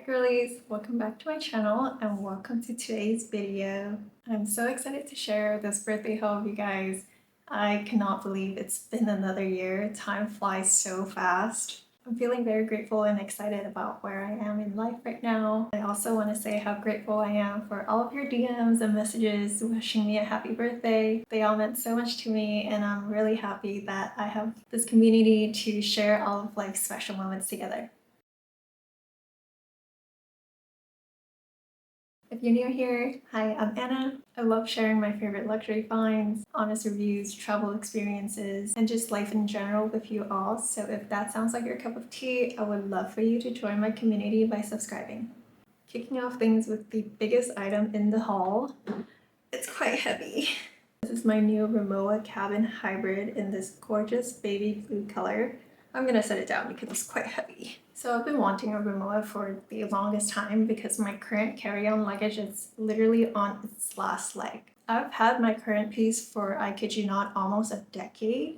girlies, welcome back to my channel and welcome to today's video. I'm so excited to share this birthday haul with you guys. I cannot believe it's been another year. Time flies so fast. I'm feeling very grateful and excited about where I am in life right now. I also want to say how grateful I am for all of your DMs and messages wishing me a happy birthday. They all meant so much to me, and I'm really happy that I have this community to share all of life's special moments together. If you're new here, hi, I'm Anna. I love sharing my favorite luxury finds, honest reviews, travel experiences, and just life in general with you all. So if that sounds like your cup of tea, I would love for you to join my community by subscribing. Kicking off things with the biggest item in the haul. It's quite heavy. This is my new Rimowa cabin hybrid in this gorgeous baby blue color. I'm gonna set it down because it's quite heavy. So I've been wanting a Rimowa for the longest time because my current carry-on luggage is literally on its last leg. I've had my current piece for, I kid you not, almost a decade.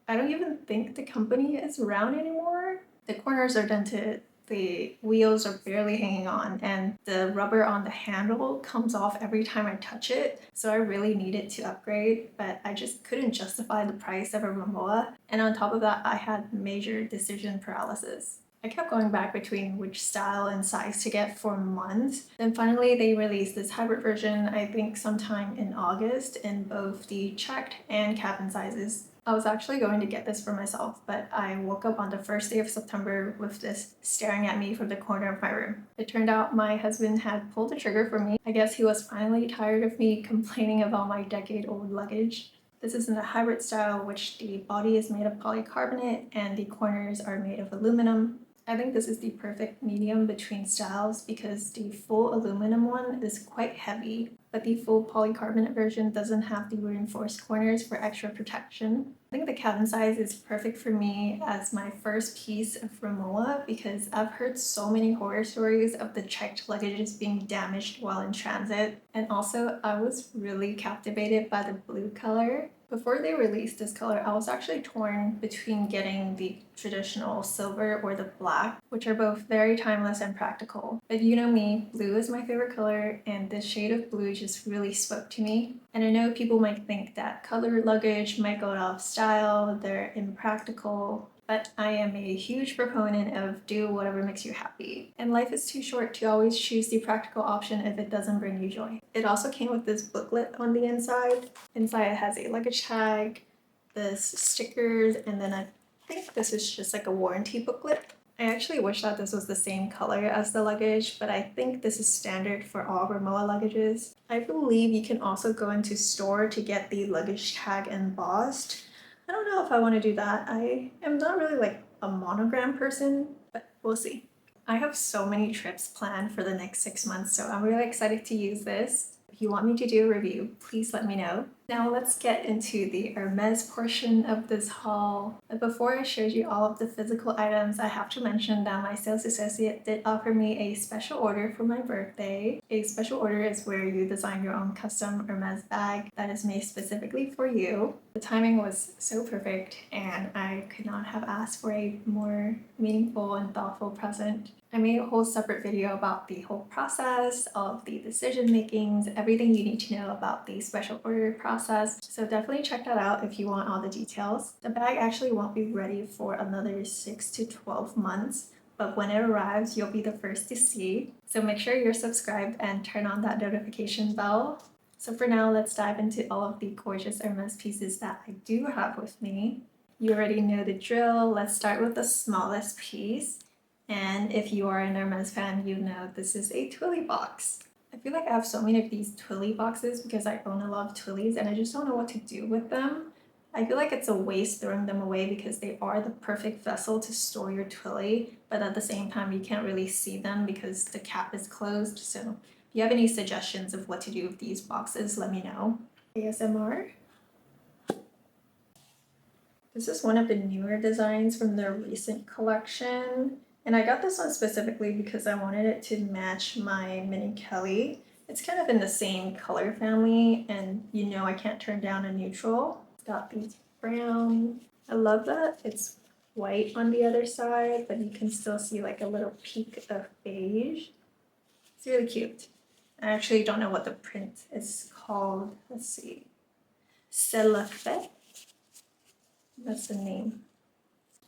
I don't even think the company is around anymore. The corners are dented, the wheels are barely hanging on, and the rubber on the handle comes off every time I touch it. So I really needed to upgrade, but I just couldn't justify the price of a Rimowa. And on top of that, I had major decision paralysis. I kept going back between which style and size to get for months. Then finally they released this hybrid version, I think sometime in August, in both the checked and cabin sizes. I was actually going to get this for myself, but I woke up on the first day of September with this staring at me from the corner of my room. It turned out my husband had pulled the trigger for me. I guess he was finally tired of me complaining about my decade-old luggage. This is in the hybrid style, which the body is made of polycarbonate and the corners are made of aluminum. I think this is the perfect medium between styles because the full aluminum one is quite heavy, but the full polycarbonate version doesn't have the reinforced corners for extra protection. I think the cabin size is perfect for me as my first piece of Rimowa because I've heard so many horror stories of the checked luggages being damaged while in transit. And also, I was really captivated by the blue color. Before they released this color, I was actually torn between getting the traditional silver or the black, which are both very timeless and practical. But you know me, blue is my favorite color, and this shade of blue just really spoke to me. And I know people might think that colored luggage might go out of style, they're impractical, but I am a huge proponent of do whatever makes you happy. And life is too short to always choose the practical option if it doesn't bring you joy. It also came with this booklet on the inside. Inside it has a luggage tag, this stickers, and then I think this is just like a warranty booklet. I actually wish that this was the same color as the luggage, but I think this is standard for all Rimowa luggages. I believe you can also go into store to get the luggage tag embossed. I don't know if I want to do that. I am not really like a monogram person, but we'll see. I have so many trips planned for the next 6 months, so I'm really excited to use this. If you want me to do a review, please let me know. Now let's get into the Hermes portion of this haul. But before I show you all of the physical items, I have to mention that my sales associate did offer me a special order for my birthday. A special order is where you design your own custom Hermes bag that is made specifically for you. The timing was so perfect, and I could not have asked for a more meaningful and thoughtful present. I made a whole separate video about the whole process, all of the decision makings, everything you need to know about the special order process. So definitely check that out if you want all the details. The bag actually won't be ready for another 6 to 12 months, but when it arrives, you'll be the first to see. So make sure you're subscribed and turn on that notification bell. So for now, let's dive into all of the gorgeous Hermes pieces that I do have with me. You already know the drill. Let's start with the smallest piece. And if you are an Hermes fan, you know this is a Twilly box. I feel like I have so many of these Twilly boxes because I own a lot of Twillys and I just don't know what to do with them. I feel like it's a waste throwing them away because they are the perfect vessel to store your Twilly, but at the same time you can't really see them because the cap is closed. So if you have any suggestions of what to do with these boxes, let me know. ASMR. This is one of the newer designs from their recent collection. And I got this one specifically because I wanted it to match my mini Kelly. It's kind of in the same color family, and you know I can't turn down a neutral. It's got these brown. I love that it's white on the other side, but you can still see like a little peak of beige. It's really cute. I actually don't know what the print is called. Let's see. Celafet. That's the name.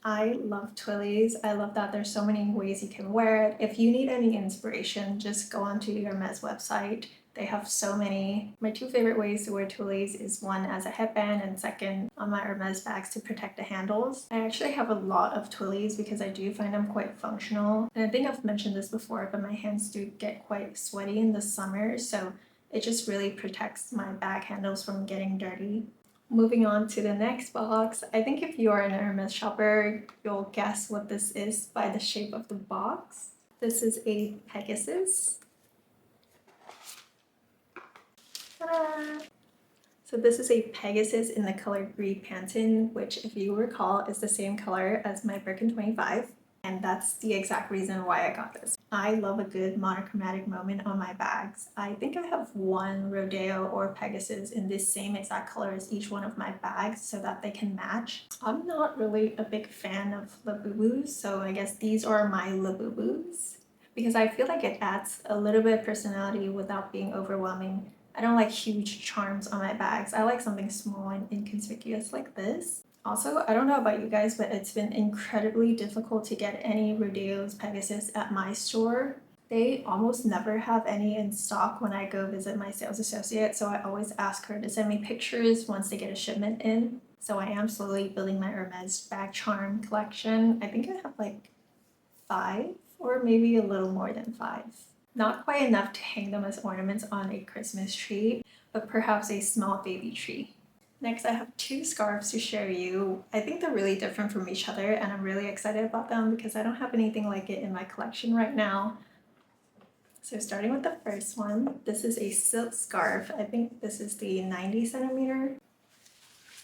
I love twillies. I love that there's so many ways you can wear it. If you need any inspiration, just go onto your Hermes website. They have so many. My two favorite ways to wear twillies is one as a headband and second on my Hermes bags to protect the handles. I actually have a lot of twillies because I do find them quite functional. And I think I've mentioned this before, but my hands do get quite sweaty in the summer, so it just really protects my bag handles from getting dirty. Moving on to the next box, I think if you're an Hermes shopper, you'll guess what this is by the shape of the box. This is a Pegasus. Ta-da! So this is a Pegasus in the color Gris Pantin, which if you recall is the same color as my Birkin 25. And that's the exact reason why I got this. I love a good monochromatic moment on my bags. I think I have one Rodeo or Pegasus in this same exact color as each one of my bags so that they can match. I'm not really a big fan of Labubus, so I guess these are my Labubus because I feel like it adds a little bit of personality without being overwhelming. I don't like huge charms on my bags. I like something small and inconspicuous like this. Also, I don't know about you guys, but it's been incredibly difficult to get any Rodeo's Pegasus at my store. They almost never have any in stock when I go visit my sales associate, so I always ask her to send me pictures once they get a shipment in. So I am slowly building my Hermes bag charm collection. I think I have like 5 or maybe a little more than 5. Not quite enough to hang them as ornaments on a Christmas tree, but perhaps a small baby tree. Next, I have 2 scarves to share you. I think they're really different from each other and I'm really excited about them because I don't have anything like it in my collection right now. So starting with the first one, this is a silk scarf. I think this is the 90 centimeter.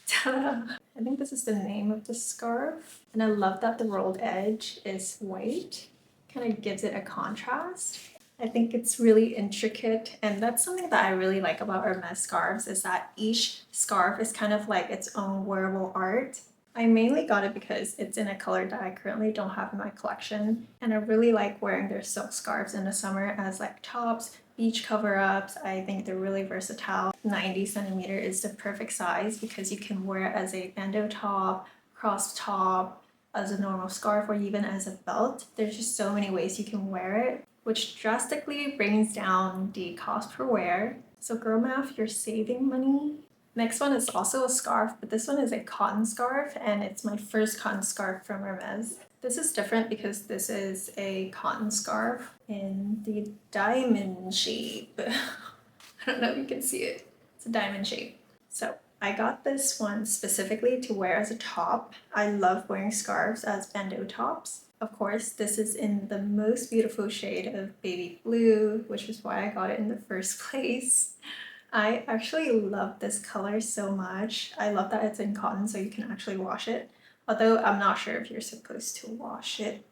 Ta-da! I think this is the name of the scarf. And I love that the rolled edge is white. Kind of gives it a contrast. I think it's really intricate, and that's something that I really like about Hermes scarves is that each scarf is kind of like its own wearable art. I mainly got it because it's in a color that I currently don't have in my collection, and I really like wearing their silk scarves in the summer as like tops, beach cover-ups. I think they're really versatile. 90 centimeter is the perfect size because you can wear it as a bandeau top, cross top, as a normal scarf, or even as a belt. There's just so many ways you can wear it, which drastically brings down the cost per wear. So girl math, you're saving money. Next one is also a scarf, but this one is a cotton scarf, and it's my first cotton scarf from Hermes. This is different because this is a cotton scarf in the diamond shape. I don't know if you can see it. It's a diamond shape. So I got this one specifically to wear as a top. I love wearing scarves as bandeau tops. Of course, this is in the most beautiful shade of baby blue, which is why I got it in the first place. I actually love this color so much. I love that it's in cotton so you can actually wash it. Although I'm not sure if you're supposed to wash it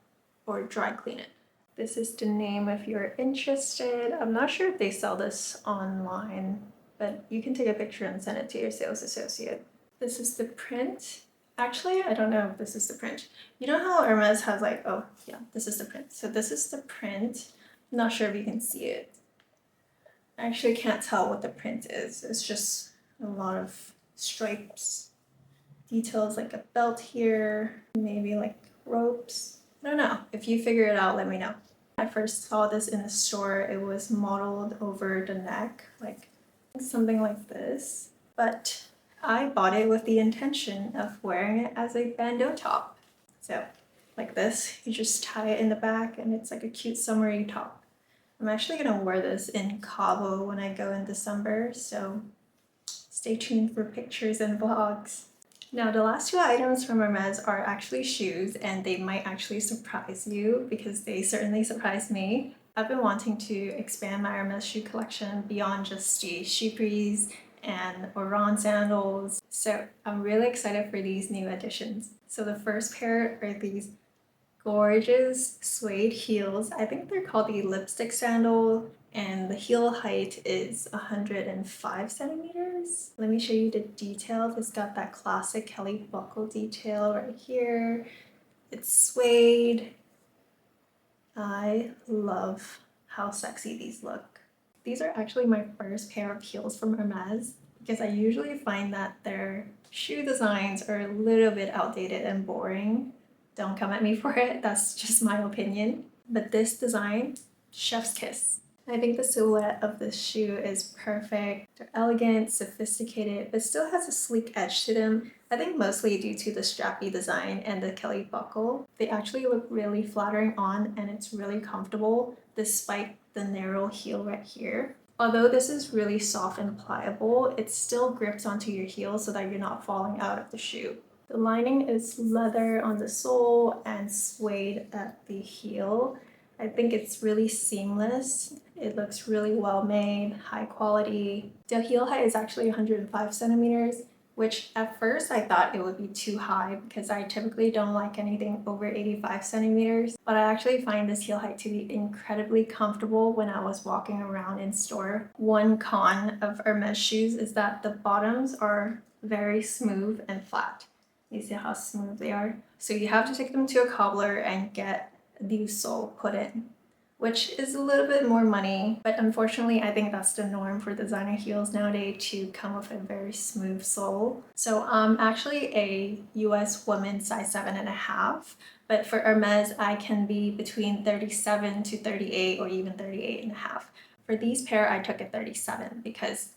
or dry clean it. This is the name if you're interested. I'm not sure if they sell this online, but you can take a picture and send it to your sales associate. This is the print. Actually, I don't know if this is the print. You know how Hermes has like, oh yeah, this is the print. So this is the print. I'm not sure if you can see it. I actually can't tell what the print is. It's just a lot of stripes, details like a belt here, maybe like ropes. I don't know. If you figure it out, let me know. I first saw this in the store. It was modeled over the neck, like something like this. But I bought it with the intention of wearing it as a bandeau top. So like this, you just tie it in the back and it's like a cute summery top. I'm actually gonna wear this in Cabo when I go in December, so stay tuned for pictures and vlogs. Now the last 2 items from Hermes are actually shoes, and they might actually surprise you because they certainly surprised me. I've been wanting to expand my Hermes shoe collection beyond just the Chypres and Oran sandals, so I'm really excited for these new additions. So the first pair are these gorgeous suede heels. I think they're called the lipstick sandal, and the heel height is 105 centimeters. Let me show you the details. It's got that classic Kelly buckle detail right here. It's suede. I love how sexy these look. These are actually my first pair of heels from Hermes because I usually find that their shoe designs are a little bit outdated and boring. Don't come at me for it, that's just my opinion. But this design, chef's kiss. I think the silhouette of this shoe is perfect. They're elegant, sophisticated, but still has a sleek edge to them. I think mostly due to the strappy design and the Kelly buckle. They actually look really flattering on and it's really comfortable despite the narrow heel right here. Although this is really soft and pliable, it still grips onto your heel so that you're not falling out of the shoe. The lining is leather on the sole and suede at the heel. I think it's really seamless. It looks really well made, high quality. The heel height is actually 105 centimeters, which at first I thought it would be too high because I typically don't like anything over 85 centimeters. But I actually find this heel height to be incredibly comfortable when I was walking around in store. One con of Hermes shoes is that the bottoms are very smooth and flat. You see how smooth they are? So you have to take them to a cobbler and get the sole put in, which is a little bit more money, but unfortunately I think that's the norm for designer heels nowadays to come with a very smooth sole. So I'm actually a US woman size 7.5, but for Hermes I can be between 37 to 38 or even 38.5. For these pair I took a 37 because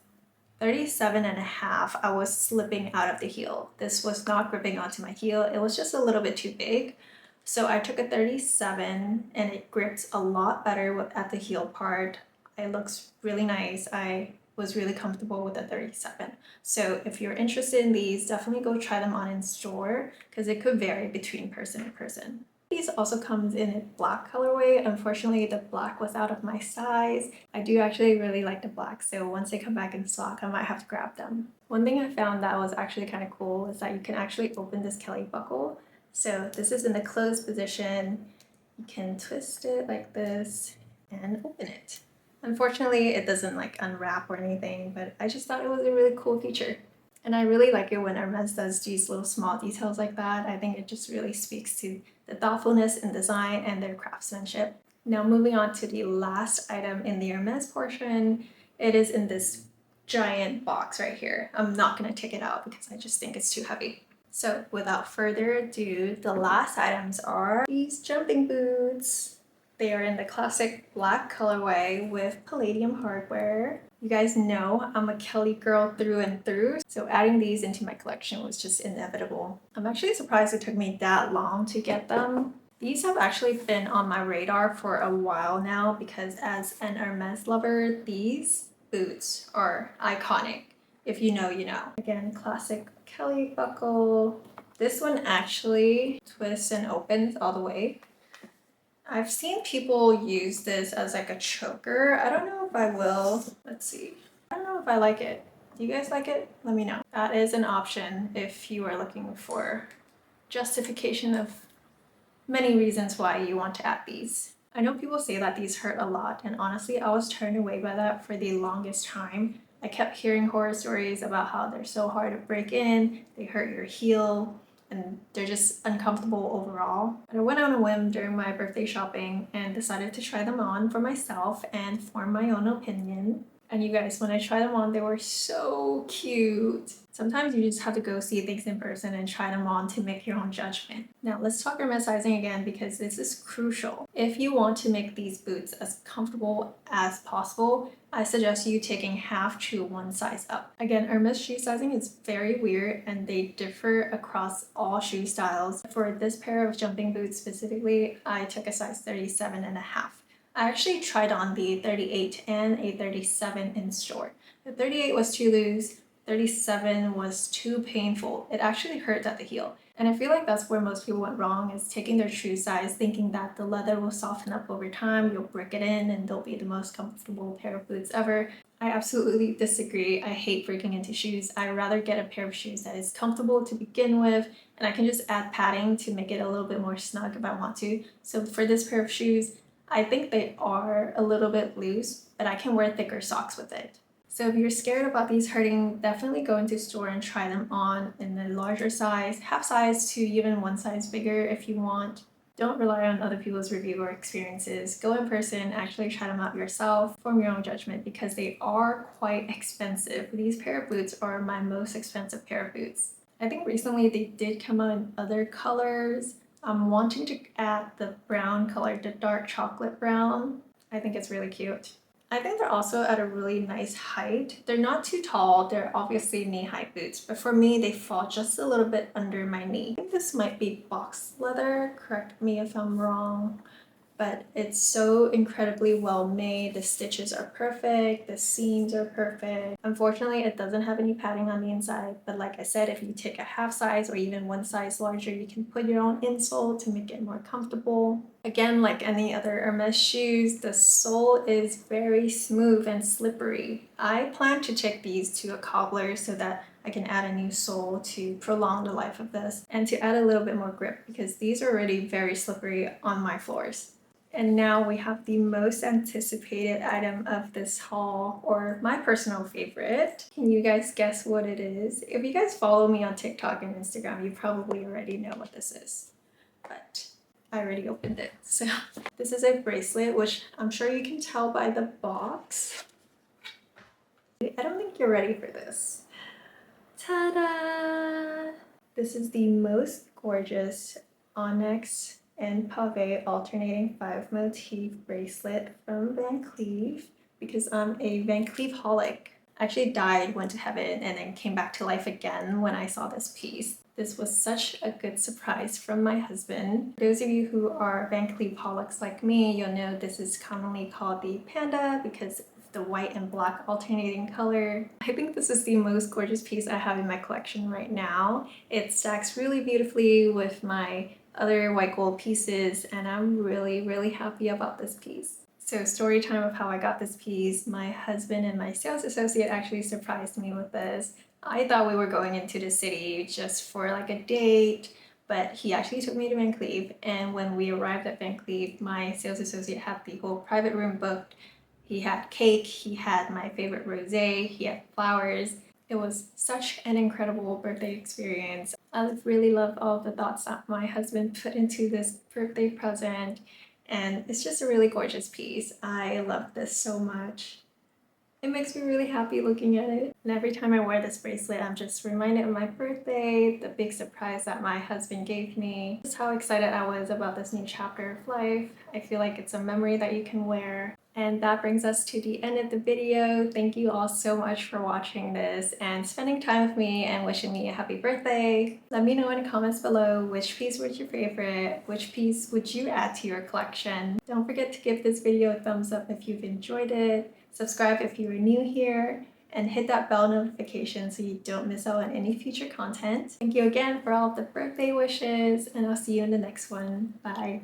37.5, I was slipping out of the heel. This was not gripping onto my heel. It was just a little bit too big. So I took a 37 and it grips a lot better at the heel part. It looks really nice. I was really comfortable with the 37. So if you're interested in these, definitely go try them on in store because it could vary between person to person. These also comes in a black colorway. Unfortunately, the black was out of my size. I do actually really like the black, so once they come back in stock, I might have to grab them. One thing I found that was actually kind of cool is that you can actually open this Kelly buckle. So this is in the closed position. You can twist it like this and open it. Unfortunately, it doesn't like unwrap or anything, but I just thought it was a really cool feature. And I really like it when Hermes does these little small details like that. I think it just really speaks to the thoughtfulness in design and their craftsmanship. Now moving on to the last item in the Hermes portion, it is in this giant box right here. I'm not gonna take it out because I just think it's too heavy. So without further ado, the last items are these jumping boots. They are in the classic black colorway with palladium hardware. You guys know I'm a Kelly girl through and through, so adding these into my collection was just inevitable. I'm actually surprised it took me that long to get them. These have actually been on my radar for a while now because as an Hermes lover, these boots are iconic. If you know, you know. Again, classic Kelly buckle. This one actually twists and opens all the way. I've seen people use this as like a choker. I don't know if I will. Let's see. I don't know if I like it. Do you guys like it? Let me know. That is an option if you are looking for justification of many reasons why you want to add these. I know people say that these hurt a lot, and honestly, I was turned away by that for the longest time. I kept hearing horror stories about how they're so hard to break in, they hurt your heel, and they're just uncomfortable overall. But I went on a whim during my birthday shopping and decided to try them on for myself and form my own opinion. And you guys, when I tried them on, they were so cute. Sometimes you just have to go see things in person and try them on to make your own judgment. Now let's talk Hermes sizing again because this is crucial. If you want to make these boots as comfortable as possible, I suggest you taking half to one size up. Again, Hermes shoe sizing is very weird and they differ across all shoe styles. For this pair of jumping boots specifically, I took a size 37.5. I actually tried on the 38 and a 37 in store. The 38 was too loose, 37 was too painful. It actually hurt at the heel. And I feel like that's where most people went wrong, is taking their shoe size, thinking that the leather will soften up over time, you'll brick it in, and they'll be the most comfortable pair of boots ever. I absolutely disagree. I hate breaking into shoes. I'd rather get a pair of shoes that is comfortable to begin with, and I can just add padding to make it a little bit more snug if I want to. So for this pair of shoes, I think they are a little bit loose, but I can wear thicker socks with it. So if you're scared about these hurting, definitely go into store and try them on in a larger size, half size to even one size bigger if you want. Don't rely on other people's review or experiences. Go in person, actually try them out yourself, form your own judgment because they are quite expensive. These pair of boots are my most expensive pair of boots. I think recently they did come out in other colors. I'm wanting to add the brown color, the dark chocolate brown. I think it's really cute. I think they're also at a really nice height. They're not too tall, they're obviously knee-high boots, but for me they fall just a little bit under my knee. I think this might be box leather, correct me if I'm wrong, but it's so incredibly well made. The stitches are perfect, the seams are perfect. Unfortunately, it doesn't have any padding on the inside, but like I said, if you take a half size or even one size larger, you can put your own insole to make it more comfortable. Again, like any other Hermès shoes, the sole is very smooth and slippery. I plan to take these to a cobbler so that I can add a new sole to prolong the life of this and to add a little bit more grip because these are already very slippery on my floors. And now we have the most anticipated item of this haul, or my personal favorite. Can you guys guess what it is? If you guys follow me on TikTok and Instagram, you probably already know what this is. But I already opened it. So this is a bracelet, which I'm sure you can tell by the box. I don't think you're ready for this. Ta-da! This is the most gorgeous onyx and pave alternating 5 motif bracelet from Van Cleef because I'm a Van Cleef holic. I actually died, went to heaven, and then came back to life again when I saw this piece. This was such a good surprise from my husband. For those of you who are Van Cleef holics like me, you'll know this is commonly called the Panda because the white and black alternating color. I think this is the most gorgeous piece I have in my collection right now. It stacks really beautifully with my other white gold pieces and I'm really happy about this piece. So story time of how I got this piece. My husband and my sales associate actually surprised me with this. I thought we were going into the city just for like a date, but he actually took me to Van Cleef, and when we arrived at Van Cleef, my sales associate had the whole private room booked. He had cake, he had my favorite rosé, he had flowers. It was such an incredible birthday experience. I really love all the thoughts that my husband put into this birthday present, and it's just a really gorgeous piece. I love this so much. It makes me really happy looking at it. And every time I wear this bracelet, I'm just reminded of my birthday, the big surprise that my husband gave me, just how excited I was about this new chapter of life. I feel like it's a memory that you can wear. And that brings us to the end of the video. Thank you all so much for watching this and spending time with me and wishing me a happy birthday. Let me know in the comments below which piece was your favorite, which piece would you add to your collection. Don't forget to give this video a thumbs up if you've enjoyed it. Subscribe if you are new here, and hit that bell notification so you don't miss out on any future content. Thank you again for all of the birthday wishes, and I'll see you in the next one. Bye.